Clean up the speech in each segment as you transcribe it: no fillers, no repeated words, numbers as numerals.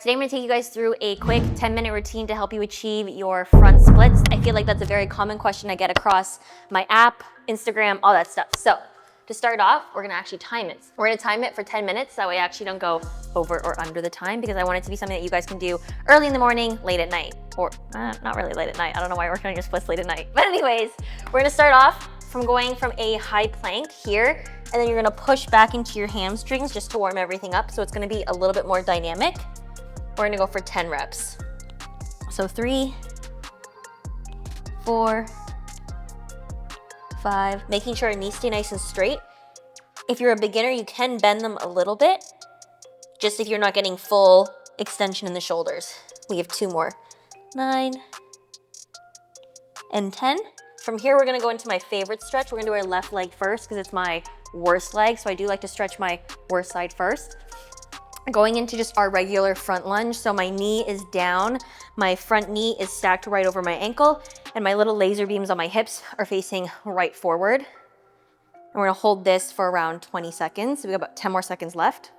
Today I'm gonna take you guys through a quick 10-minute routine to help you achieve your front splits. I feel like that's a very common question I get across my app, Instagram, all that stuff. So to start off, we're gonna actually time it. We're gonna time it for 10 minutes. That way I actually don't go over or under the time because I want it to be something that you guys can do early in the morning, late at night, or not really late at night. I don't know why you're working on your splits late at night. But anyways, we're gonna start off from going from a high plank here, and then you're gonna push back into your hamstrings just to warm everything up. So it's gonna be a little bit more dynamic. We're gonna go for 10 reps. So 3, 4, 5, making sure our knees stay nice and straight. If you're a beginner, you can bend them a little bit, just if you're not getting full extension in the shoulders. We have 2 more, 9 and 10. From here, we're gonna go into my favorite stretch. We're gonna do our left leg first because it's my worst leg, so I do like to stretch my worst side first. Going into just our regular front lunge. So my knee is down, my front knee is stacked right over my ankle, and my little laser beams on my hips are facing right forward. And we're gonna hold this for around 20 seconds. So we got about 10 more seconds left.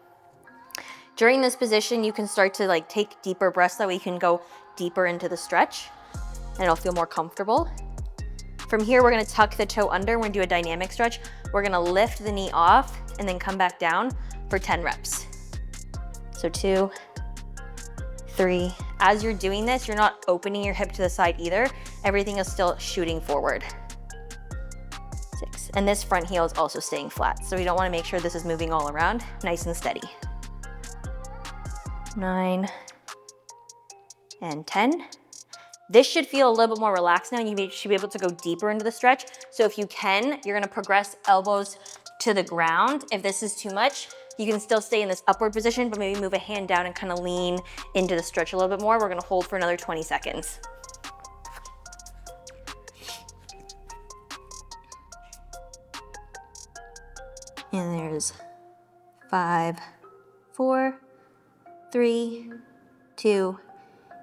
During this position, you can start to take deeper breaths, that way you can go deeper into the stretch and it'll feel more comfortable. From here, we're gonna tuck the toe under. We're gonna do a dynamic stretch. We're gonna lift the knee off and then come back down for 10 reps. So 2, 3. As you're doing this, you're not opening your hip to the side either. Everything is still shooting forward. 6. And this front heel is also staying flat. So we don't want to make sure this is moving all around, nice and steady. 9 and 10. This should feel a little bit more relaxed now. You should be able to go deeper into the stretch. So if you can, you're gonna progress elbows to the ground. If this is too much, you can still stay in this upward position, but maybe move a hand down and kind of lean into the stretch a little bit more. We're gonna hold for another 20 seconds. And there's 5, 4, 3, 2,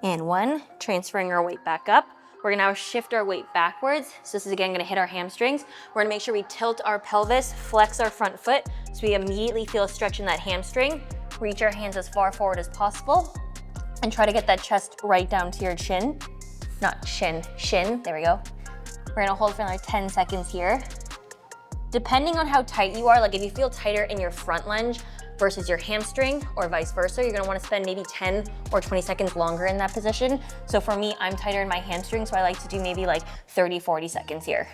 and 1. Transferring our weight back up. We're gonna now shift our weight backwards. So this is again gonna hit our hamstrings. We're gonna make sure we tilt our pelvis, flex our front foot, so we immediately feel a stretch in that hamstring. Reach our hands as far forward as possible and try to get that chest right down to your chin. Not shin, shin, there we go. We're gonna hold for another 10 seconds here. Depending on how tight you are, if you feel tighter in your front lunge versus your hamstring or vice versa, you're gonna wanna spend maybe 10 or 20 seconds longer in that position. So for me, I'm tighter in my hamstring, so I like to do maybe 30, 40 seconds here.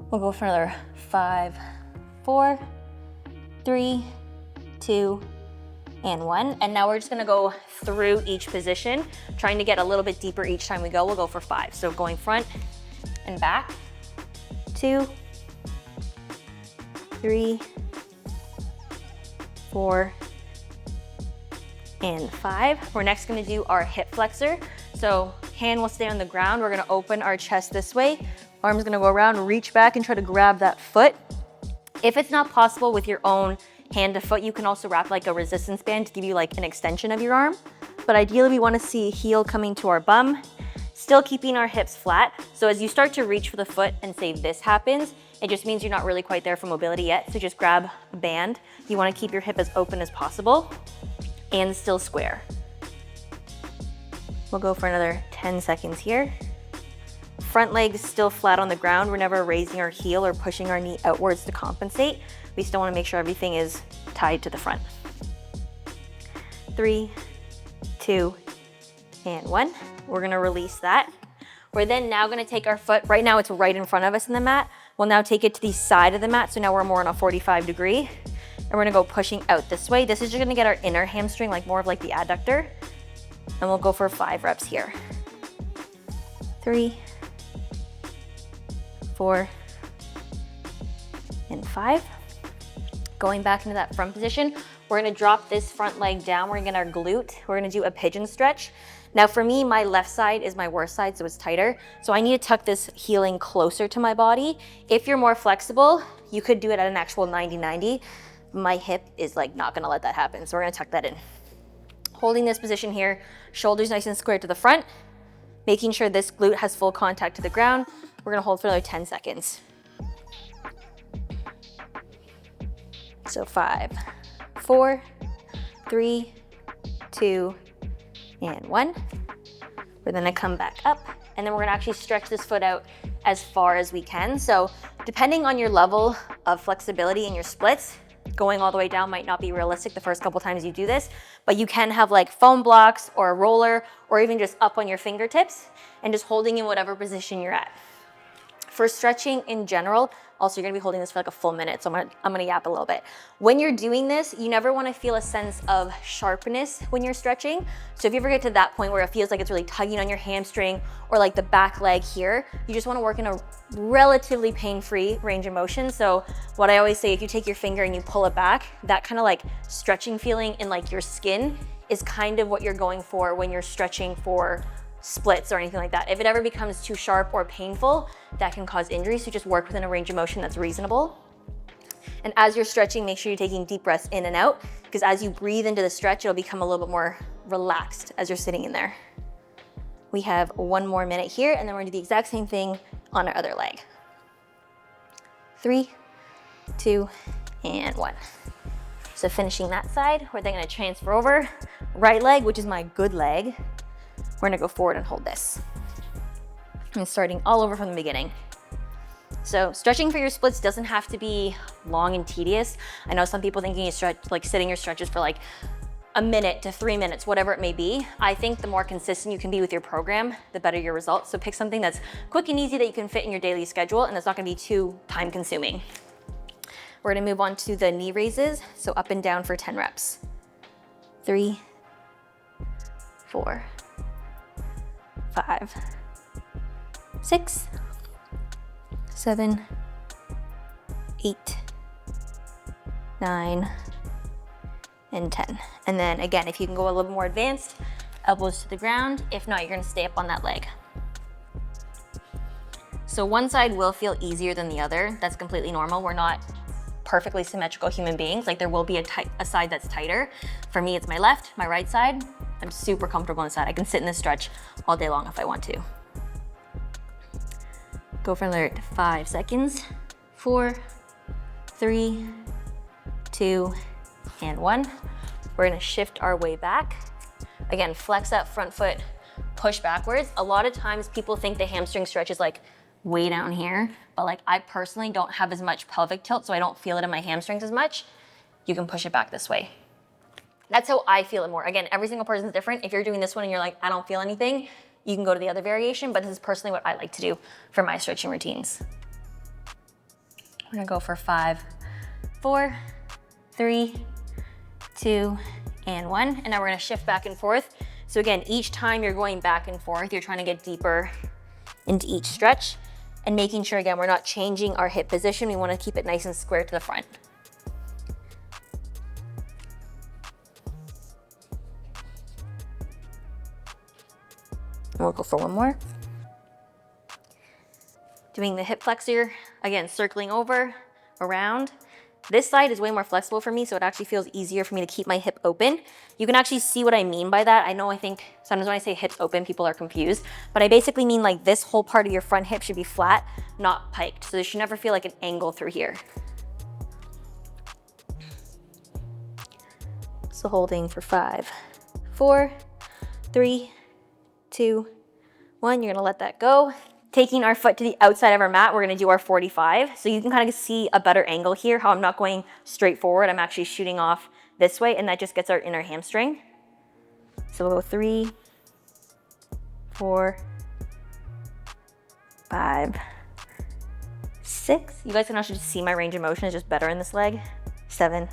We'll go for another 5, 4, 3, 2, and 1. And now we're just gonna go through each position, trying to get a little bit deeper each time we go. We'll go for 5. So going front and back, 2, 3, 4, and 5. We're next gonna do our hip flexor. So hand will stay on the ground. We're gonna open our chest this way. Arm's gonna go around, reach back and try to grab that foot. If it's not possible with your own hand to foot, you can also wrap a resistance band to give you an extension of your arm. But ideally we wanna see heel coming to our bum, still keeping our hips flat. So as you start to reach for the foot and say this happens, it just means you're not really quite there for mobility yet. So just grab a band. You wanna keep your hip as open as possible and still square. We'll go for another 10 seconds here. Front leg is still flat on the ground. We're never raising our heel or pushing our knee outwards to compensate. We still wanna make sure everything is tied to the front. 3, 2, and 1. We're gonna release that. We're then now gonna take our foot, right now it's right in front of us in the mat. We'll now take it to the side of the mat, so now we're more on a 45 degree. And we're gonna go pushing out this way. This is just gonna get our inner hamstring, more of the adductor. And we'll go for 5 reps here. 3, 4, and 5. Going back into that front position, we're gonna drop this front leg down. We're gonna get our glute. We're gonna do a pigeon stretch. Now for me, my left side is my worst side, so it's tighter. So I need to tuck this heeling closer to my body. If you're more flexible, you could do it at an actual 90-90. My hip is not gonna let that happen, so we're gonna tuck that in. Holding this position here, shoulders nice and square to the front, making sure this glute has full contact to the ground. We're gonna hold for another 10 seconds. So 5, 4, 3, 2, and 1. We're gonna come back up, and then we're gonna actually stretch this foot out as far as we can. So depending on your level of flexibility in your splits, going all the way down might not be realistic the first couple times you do this, but you can have like foam blocks or a roller, or even just up on your fingertips and just holding in whatever position you're at. For stretching in general, also you're gonna be holding this for like a full minute, so I'm gonna yap a little bit. When you're doing this, you never wanna feel a sense of sharpness when you're stretching. So if you ever get to that point where it feels like it's really tugging on your hamstring or like the back leg here, you just wanna work in a relatively pain-free range of motion. So what I always say, if you take your finger and you pull it back, that kind of like stretching feeling in like your skin is kind of what you're going for when you're stretching for splits or anything like that. If it ever becomes too sharp or painful, that can cause injury, so just work within a range of motion that's reasonable. And as you're stretching, make sure you're taking deep breaths in and out, because as you breathe into the stretch, it'll become a little bit more relaxed as you're sitting in there. We have 1 more minute here, and then we're gonna do the exact same thing on our other leg. 3, 2, and 1. So finishing that side, we're then gonna transfer over. Right leg, which is my good leg, we're gonna go forward and hold this. And starting all over from the beginning. So stretching for your splits doesn't have to be long and tedious. I know some people thinking you stretch, like sitting your stretches for like a minute to 3 minutes, whatever it may be. I think the more consistent you can be with your program, the better your results. So pick something that's quick and easy that you can fit in your daily schedule, and that's not gonna be too time consuming. We're gonna move on to the knee raises. So up and down for 10 reps. 3, 4, 5, 6, 7, 8, 9, and 10. And then again, if you can go a little more advanced, elbows to the ground. If not, you're gonna stay up on that leg. So one side will feel easier than the other. That's completely normal. We're not perfectly symmetrical human beings. Like there will be a side that's tighter. For me, it's my left, my right side. I'm super comfortable on the side. I can sit in this stretch all day long if I want to. Go for another 5 seconds. 4, 3, 2, and 1. We're gonna shift our way back. Again, flex that front foot, push backwards. A lot of times people think the hamstring stretch is like way down here, but like I personally don't have as much pelvic tilt, so I don't feel it in my hamstrings as much. You can push it back this way. That's how I feel it more. Again, every single person is different. If you're doing this one and you're like, I don't feel anything, you can go to the other variation, but this is personally what I like to do for my stretching routines. We're gonna go for 5, 4, 3, 2, and 1. And now we're gonna shift back and forth. So again, each time you're going back and forth, you're trying to get deeper into each stretch and making sure, again, we're not changing our hip position. We wanna keep it nice and square to the front. And we'll go for 1 more. Doing the hip flexor, again, circling over, around. This side is way more flexible for me, so it actually feels easier for me to keep my hip open. You can actually see what I mean by that. I think sometimes when I say hips open, people are confused, but I basically mean like this whole part of your front hip should be flat, not piked. So there should never feel like an angle through here. So holding for 5, 4, 3, 2, 1, you're gonna let that go. Taking our foot to the outside of our mat, we're gonna do our 45. So you can kind of see a better angle here, how I'm not going straight forward, I'm actually shooting off this way, and that just gets our inner hamstring. So we'll go 3, 4, 5, 6. You guys can actually just see my range of motion is just better in this leg. 7,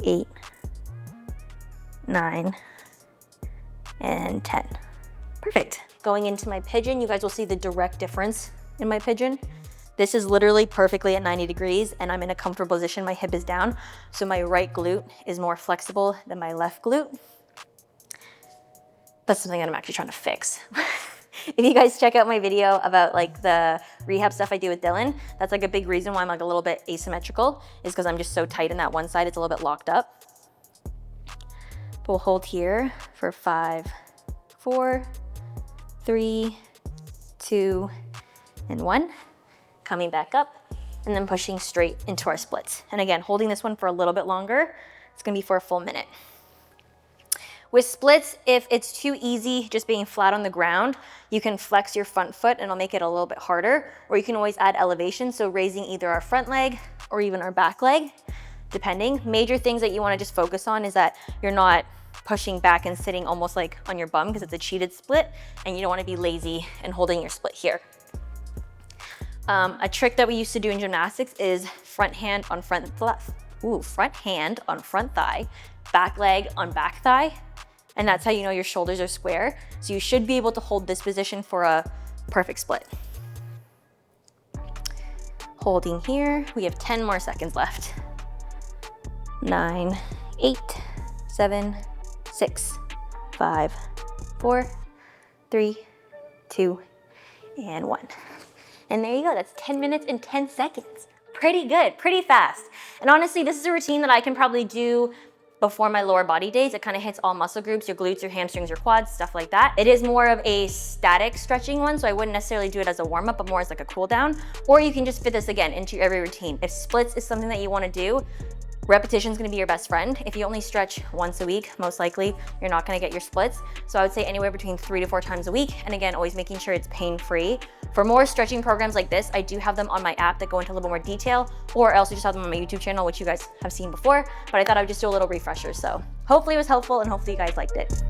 8, 9, and 10. Perfect. Going into my pigeon, you guys will see the direct difference in my pigeon. This is literally perfectly at 90 degrees and I'm in a comfortable position. My hip is down, so my right glute is more flexible than my left glute. That's something that I'm actually trying to fix. If you guys check out my video about like the rehab stuff I do with Dylan, that's like a big reason why I'm like a little bit asymmetrical, is because I'm just so tight in that one side, it's a little bit locked up. We'll hold here for 5, 4, 3, 2, and 1. Coming back up and then pushing straight into our splits. And again, holding this one for a little bit longer. It's gonna be for a full minute. With splits, if it's too easy just being flat on the ground, you can flex your front foot and it'll make it a little bit harder, or you can always add elevation, so raising either our front leg or even our back leg, depending. Major things that you wanna just focus on is that you're not pushing back and sitting almost like on your bum because it's a cheated split, and you don't wanna be lazy and holding your split here. A trick that we used to do in gymnastics is front hand on front thigh, back leg on back thigh, and that's how you know your shoulders are square. So you should be able to hold this position for a perfect split. Holding here, we have 10 more seconds left. 9, 8, 7, 6, 5, 4, 3, 2, and 1. And there you go, that's 10 minutes and 10 seconds. Pretty good, pretty fast. And honestly, this is a routine that I can probably do before my lower body days. It kind of hits all muscle groups, your glutes, your hamstrings, your quads, stuff like that. It is more of a static stretching one, so I wouldn't necessarily do it as a warm up, but more as like a cool down. Or you can just fit this again into your every routine. If splits is something that you wanna do, repetition is gonna be your best friend. If you only stretch once a week, most likely you're not gonna get your splits. So I would say anywhere between 3 to 4 times a week. And again, always making sure it's pain-free. For more stretching programs like this, I do have them on my app that go into a little bit more detail, or else you just have them on my YouTube channel, which you guys have seen before, but I thought I would just do a little refresher. So hopefully it was helpful and hopefully you guys liked it.